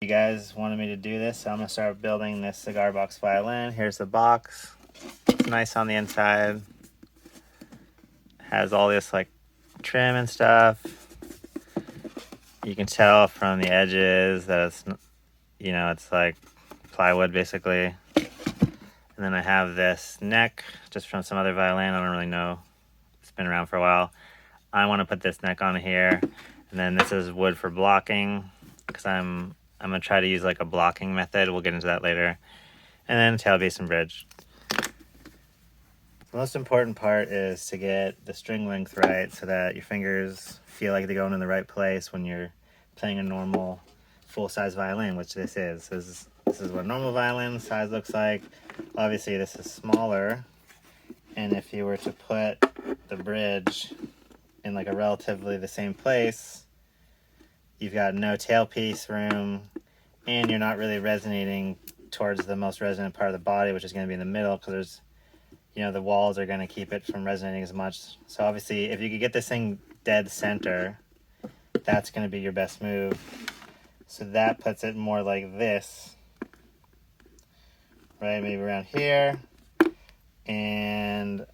You guys wanted me to do this, so I'm gonna start building this cigar box violin. Here's the box. It's nice on the inside. Has all this like trim and stuff. You can tell from the edges that it's, it's like plywood basically. And then I have this neck just from some other violin. I don't really know. It's been around for a while. I want to put this neck on here. And then this is wood for blocking because I'm going to try to use like a blocking method. We'll get into that later. And then tailbase and bridge. The most important part is to get the string length right so that your fingers feel like they're going in the right place when you're playing a normal full-size violin, which this is. This is what a normal violin size looks like. Obviously this is smaller, and if you were to put the bridge in like a relatively the same place, you've got no tailpiece room, and you're not really resonating towards the most resonant part of the body, which is going to be in the middle, because there's, the walls are going to keep it from resonating as much. So obviously if you could get this thing dead center, that's going to be your best move. So that puts it more like this, right? Maybe around here. And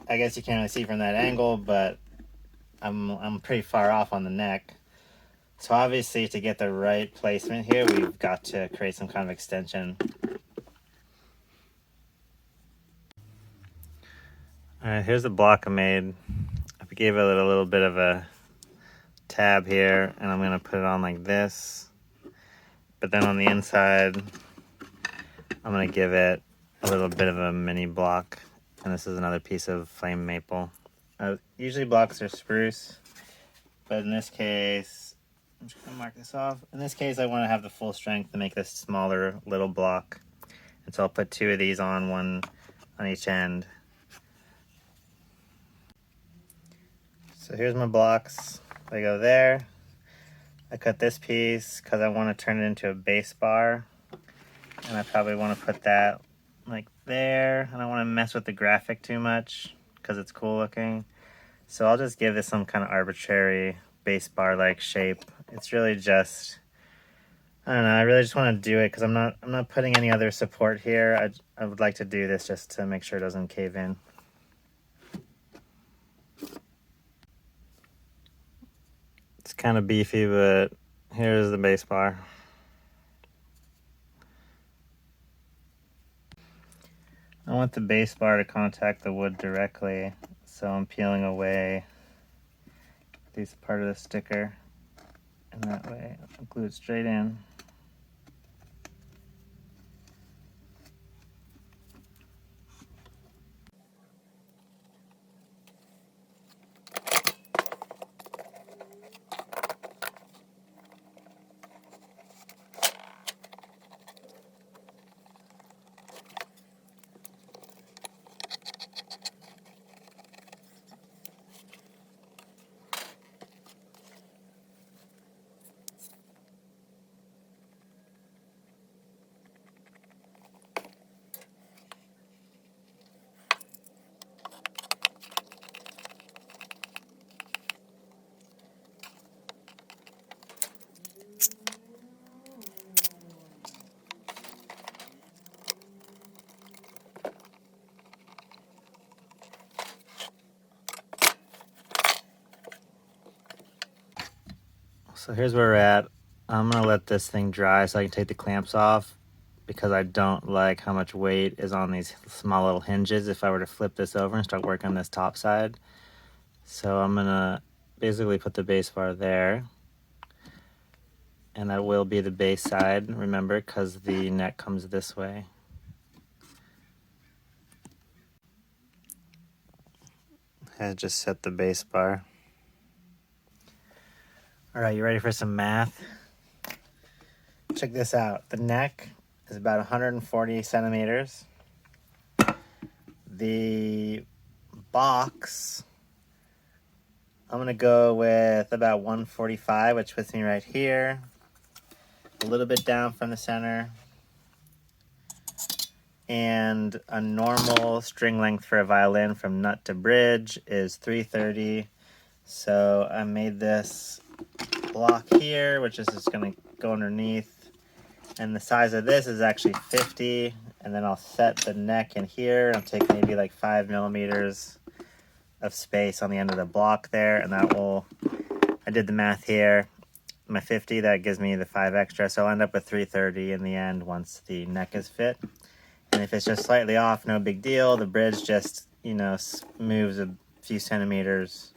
I guess you can't really see from that angle, but I'm pretty far off on the neck. So obviously to get the right placement here, we've got to create some kind of extension. Alright, here's the block I made. I gave it a little bit of a tab here, and I'm going to put it on like this. But then on the inside, I'm going to give it a little bit of a mini block. And this is another piece of flame maple. Usually blocks are spruce, but in this case, I'm just going to mark this off. In this case, I want to have the full strength to make this smaller little block. And so I'll put two of these on, one on each end. So here's my blocks. They go there. I cut this piece because I want to turn it into a bass bar. And I probably want to put that like there. I don't want to mess with the graphic too much because it's cool looking. So I'll just give this some kind of arbitrary bass bar like shape. It's really just, I don't know, I really just want to do it because I'm not putting any other support here. I would like to do this just to make sure it doesn't cave in. It's kind of beefy, but here's the bass bar. I want the bass bar to contact the wood directly, so I'm peeling away this part of the sticker, and that way I'll glue it straight in. So here's where we're at. I'm gonna let this thing dry so I can take the clamps off, because I don't like how much weight is on these small little hinges if I were to flip this over and start working on this top side. So I'm gonna basically put the bass bar there, and that will be the bass side, remember, because the neck comes this way. I just set the bass bar. All right, you ready for some math? Check this out. The neck is about 140 centimeters. The box, I'm gonna go with about 145, which puts me right here, a little bit down from the center. And a normal string length for a violin from nut to bridge is 330. So I made this block here, which is just gonna go underneath. And the size of this is actually 50, and then I'll set the neck in here. I'll take maybe like 5 millimeters of space on the end of the block there, and that will, I did the math here, my 50, that gives me the 5 extra, so I'll end up with 330 in the end once the neck is fit. And if it's just slightly off, no big deal. The bridge just, you know, moves a few centimeters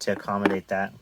to accommodate that.